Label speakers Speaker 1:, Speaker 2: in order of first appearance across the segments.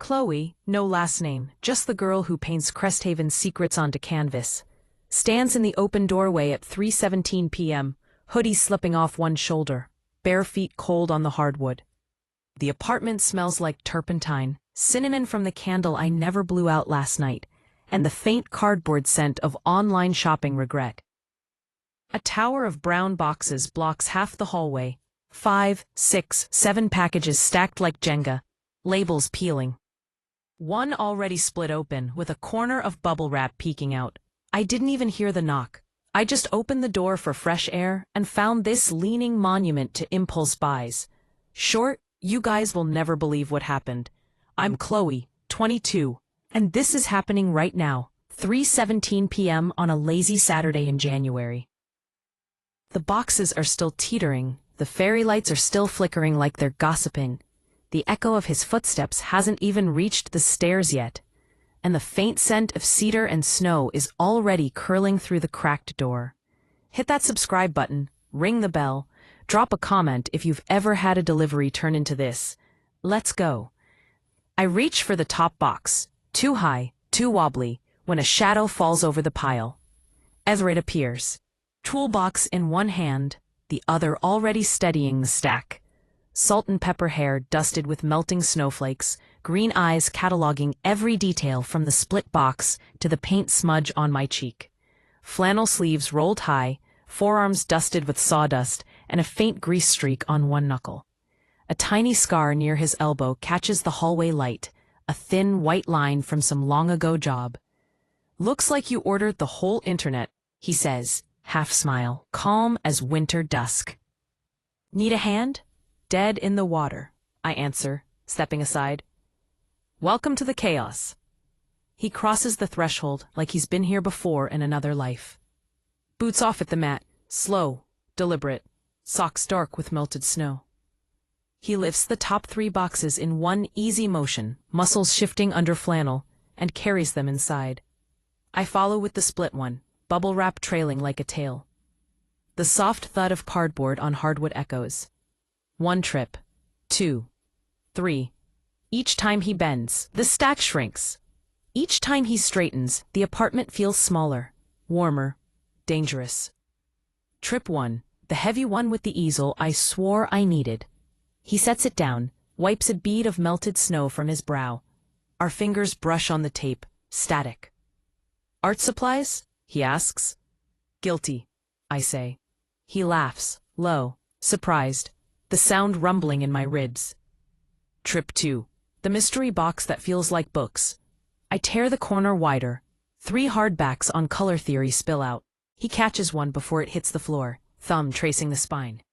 Speaker 1: Chloe, no last name, just the girl who paints Cresthaven's secrets onto canvas, stands in the open doorway at 3:17 p.m., hoodie slipping off one shoulder, bare feet cold on the hardwood. The apartment smells like turpentine, cinnamon from the candle I never blew out last night, and the faint cardboard scent of online shopping regret. A tower of brown boxes blocks half the hallway, 5, 6, 7 packages stacked like Jenga, labels peeling. One already split open, with a corner of bubble wrap peeking out. I didn't even hear the knock. I just opened the door for fresh air and found this leaning monument to impulse buys. Short, you guys will never believe what happened. I'm Chloe, 22, and this is happening right now, 3:17 p.m. on a lazy Saturday in January. The boxes are still teetering, the fairy lights are still flickering like they're gossiping. The echo of his footsteps hasn't even reached the stairs yet, and the faint scent of cedar and snow is already curling through the cracked door. Hit that subscribe button, ring the bell, drop a comment if you've ever had a delivery turn into this. Let's go. I reach for the top box, too high, too wobbly, when a shadow falls over the pile. Everett appears, toolbox in one hand, the other already steadying the stack. Salt and pepper hair dusted with melting snowflakes, green eyes cataloging every detail from the split box to the paint smudge on my cheek. Flannel sleeves rolled high, forearms dusted with sawdust, and a faint grease streak on one knuckle. A tiny scar near his elbow catches the hallway light, a thin white line from some long-ago job. "Looks like you ordered the whole internet," he says, half smile, calm as winter dusk. "Need a hand?" "Dead in the water," I answer, stepping aside. "Welcome to the chaos." He crosses the threshold like he's been here before in another life. Boots off at the mat, slow, deliberate, socks dark with melted snow. He lifts the top 3 boxes in one easy motion, muscles shifting under flannel, and carries them inside. I follow with the split one, bubble wrap trailing like a tail. The soft thud of cardboard on hardwood echoes. 1 trip, 2, 3. Each time he bends, the stack shrinks. Each time he straightens, the apartment feels smaller, warmer, dangerous. Trip 1, the heavy one with the easel I swore I needed. He sets it down, wipes a bead of melted snow from his brow. Our fingers brush on the tape, static. "Art supplies?" he asks. "Guilty," I say. He laughs, low, surprised, the sound rumbling in my ribs. Trip 2, the mystery box that feels like books. I tear the corner wider. 3 hardbacks on color theory spill out. He catches one before it hits the floor, thumb tracing the spine.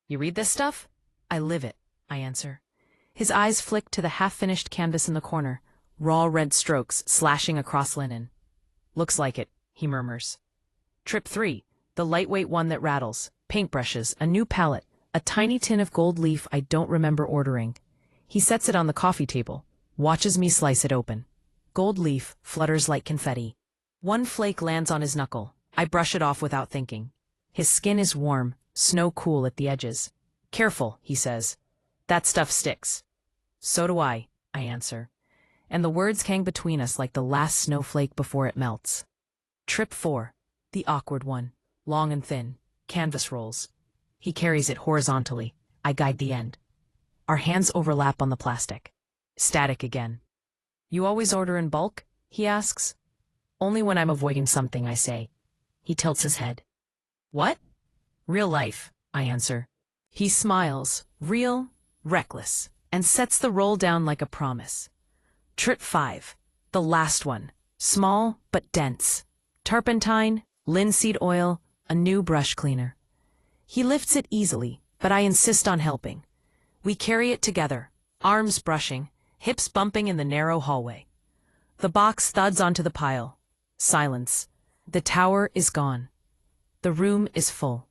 Speaker 1: "You read this stuff?" "I live it," I answer. His eyes flick to the half-finished canvas in the corner, raw red strokes slashing across linen. "Looks like it," he murmurs. Trip 3, the lightweight one that rattles, paintbrushes, a new palette, a tiny tin of gold leaf I don't remember ordering. He sets it on the coffee table, watches me slice it open. Gold leaf flutters like confetti. 1 flake lands on his knuckle. I brush it off without thinking. His skin is warm, snow cool at the edges. "Careful," he says. "That stuff sticks." "So do I," I answer. And the words hang between us like the last snowflake before it melts. Trip 4, the awkward one, long and thin, canvas rolls. He carries it horizontally. I guide the end. Our hands overlap on the plastic. Static again. "You always order in bulk?" he asks. "Only when I'm avoiding something," I say. He tilts his head. "What?" "Real life," I answer. He smiles, real, reckless, and sets the roll down like a promise. Trip 5, the last one, small but dense. Turpentine, linseed oil, a new brush cleaner. He lifts it easily, but I insist on helping. We carry it together, arms brushing, hips bumping in the narrow hallway. The box thuds onto the pile. Silence. The tower is gone. The room is full.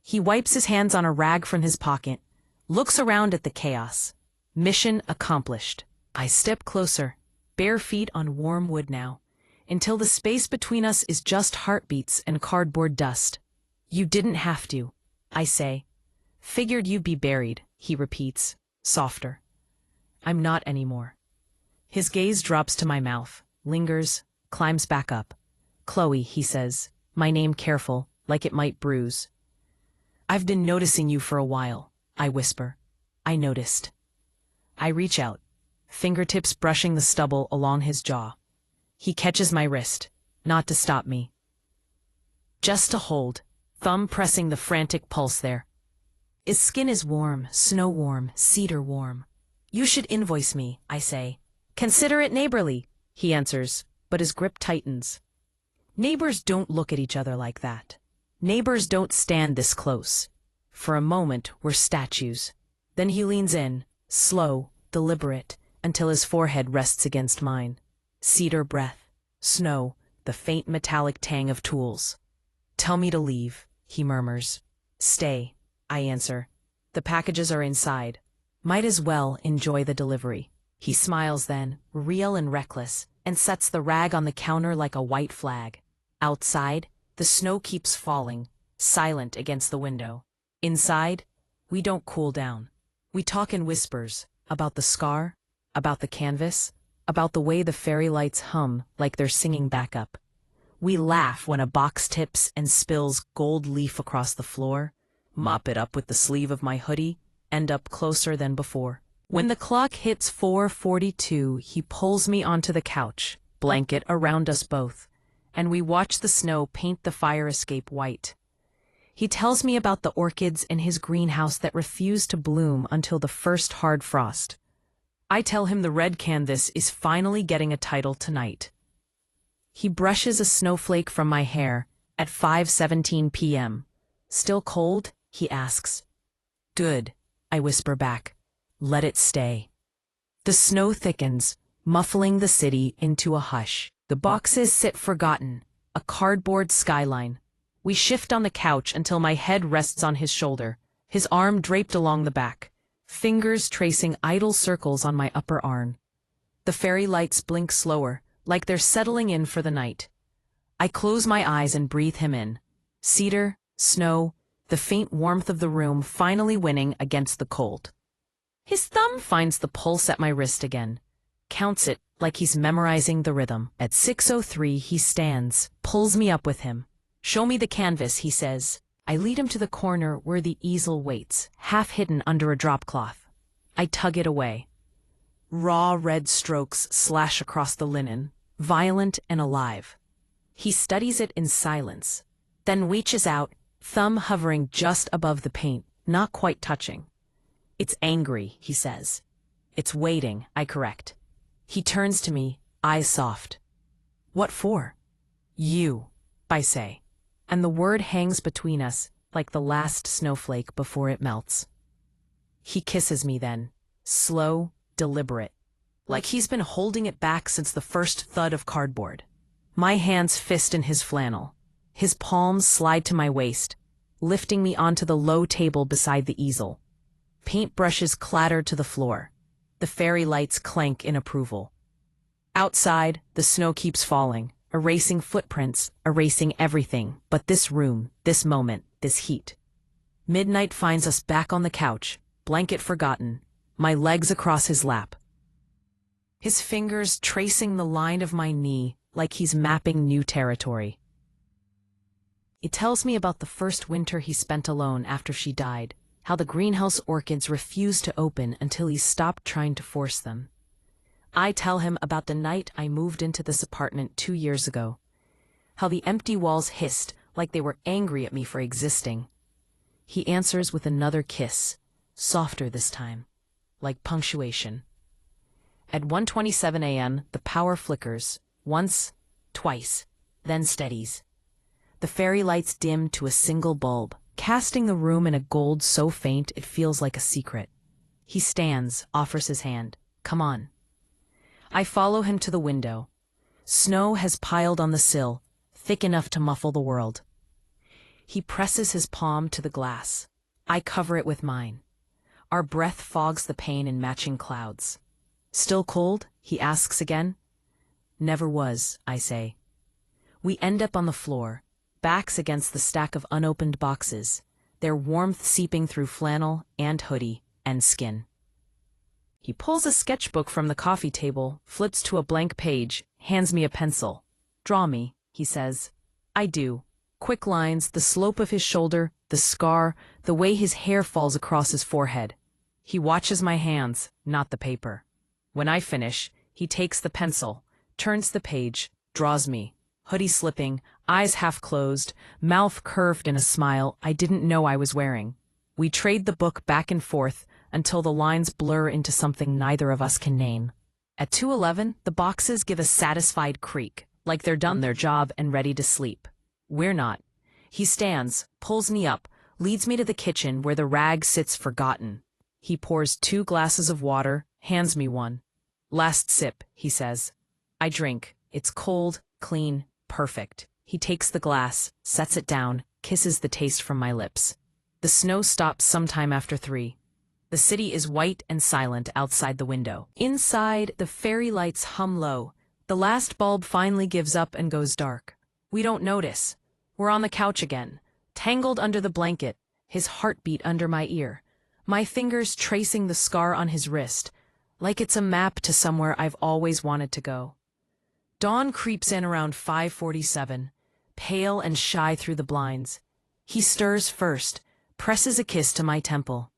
Speaker 1: He wipes his hands on a rag from his pocket, looks around at the chaos. Mission accomplished. I step closer, bare feet on warm wood now, until the space between us is just heartbeats and cardboard dust. "You didn't have to," I say. "Figured you'd be buried," he repeats, softer. "I'm not anymore." His gaze drops to my mouth, lingers, climbs back up. Chloe, he says, my name careful, like it might bruise. I've been noticing you for a while, I whisper. I noticed. I reach out, fingertips brushing the stubble along his jaw. He catches my wrist, not to stop me, just to hold, thumb pressing the frantic pulse there. His skin is warm, snow warm, cedar warm. You should invoice me, I say. Consider it neighborly, he answers, but his grip tightens. Neighbors don't look at each other like that. Neighbors don't stand this close. For a moment, we're statues. Then he leans in, slow, deliberate, until his forehead rests against mine. Cedar breath, snow, the faint metallic tang of tools. Tell me to leave, he murmurs. Stay, I answer. The packages are inside. Might as well enjoy the delivery. He smiles then, real and reckless, and sets the rag on the counter like a white flag. Outside, the snow keeps falling, silent against the window. Inside, we don't cool down. We talk in whispers, about the scar, about the canvas, about the way the fairy lights hum like they're singing back up. We laugh when a box tips and spills gold leaf across the floor, mop it up with the sleeve of my hoodie, end up closer than before. When the clock hits 4:42, he pulls me onto the couch, blanket around us both, and we watch the snow paint the fire escape white. He tells me about the orchids in his greenhouse that refuse to bloom until the first hard frost. I tell him the red canvas is finally getting a title tonight. He brushes a snowflake from my hair at 5:17 p.m. Still cold? He asks. Good, I whisper back. Let it stay. The snow thickens, muffling the city into a hush. The boxes sit forgotten, a cardboard skyline. We shift on the couch until my head rests on his shoulder, his arm draped along the back, fingers tracing idle circles on my upper arm. The fairy lights blink slower, like they're settling in for the night. I close my eyes and breathe him in. Cedar, snow, the faint warmth of the room finally winning against the cold. His thumb finds the pulse at my wrist again, counts it like he's memorizing the rhythm. At 6:03 he stands, pulls me up with him. Show me the canvas, he says. I lead him to the corner where the easel waits, half hidden under a drop cloth. I tug it away. Raw red strokes slash across the linen, violent and alive. He studies it in silence, then reaches out, thumb hovering just above the paint, not quite touching. It's angry, he says. It's waiting, I correct. He turns to me, eyes soft. What for? You, I say, and the word hangs between us like the last snowflake before it melts. He kisses me then, slow, deliberate, like he's been holding it back since the first thud of cardboard. My hands fist in his flannel. His palms slide to my waist, lifting me onto the low table beside the easel. Paintbrushes clatter to the floor. The fairy lights clank in approval. Outside, the snow keeps falling, erasing footprints, erasing everything but this room, this moment, this heat. Midnight finds us back on the couch, blanket forgotten, my legs across his lap. His fingers tracing the line of my knee like he's mapping new territory. It tells me about the first winter he spent alone after she died, how the greenhouse orchids refused to open until he stopped trying to force them. I tell him about the night I moved into this apartment 2 years ago, how the empty walls hissed like they were angry at me for existing. He answers with another kiss, softer this time, like punctuation. At 1:27 a.m., the power flickers, once, twice, then steadies. The fairy lights dim to a single bulb, casting the room in a gold so faint it feels like a secret. He stands, offers his hand. Come on. I follow him to the window. Snow has piled on the sill, thick enough to muffle the world. He presses his palm to the glass. I cover it with mine. Our breath fogs the pane in matching clouds. Still cold? He asks again. Never was, I say. We end up on the floor, backs against the stack of unopened boxes, their warmth seeping through flannel and hoodie and skin. He pulls a sketchbook from the coffee table, flips to a blank page, hands me a pencil. Draw me, he says. I do. Quick lines, the slope of his shoulder, the scar, the way his hair falls across his forehead. He watches my hands, not the paper. When I finish, he takes the pencil, turns the page, draws me. Hoodie slipping, eyes half closed, mouth curved in a smile I didn't know I was wearing. We trade the book back and forth until the lines blur into something neither of us can name. At 2:11, the boxes give a satisfied creak, like they're done their job and ready to sleep. We're not. He stands, pulls me up, leads me to the kitchen where the rag sits forgotten. He pours 2 glasses of water, hands me one. Last sip, he says. I drink. It's cold, clean, perfect. He takes the glass, sets it down, kisses the taste from my lips. The snow stops sometime after 3. The city is white and silent outside the window. Inside, the fairy lights hum low. The last bulb finally gives up and goes dark. We don't notice. We're on the couch again, tangled under the blanket, his heartbeat under my ear, my fingers tracing the scar on his wrist, like it's a map to somewhere I've always wanted to go. Dawn creeps in around 5:47, pale and shy through the blinds. He stirs first, presses a kiss to my temple.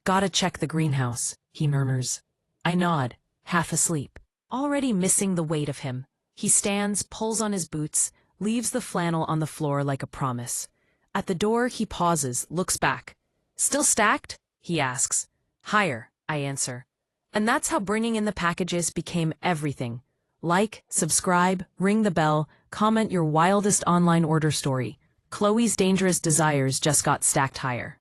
Speaker 1: Gotta check the greenhouse, he murmurs. I nod, half asleep, already missing the weight of him. He stands, pulls on his boots, leaves the flannel on the floor like a promise. At the door, he pauses, looks back. Still stacked? He asks. Higher, I answer. And that's how bringing in the packages became everything. Like, subscribe, ring the bell, comment your wildest online order story. Chloe's dangerous desires just got stacked higher.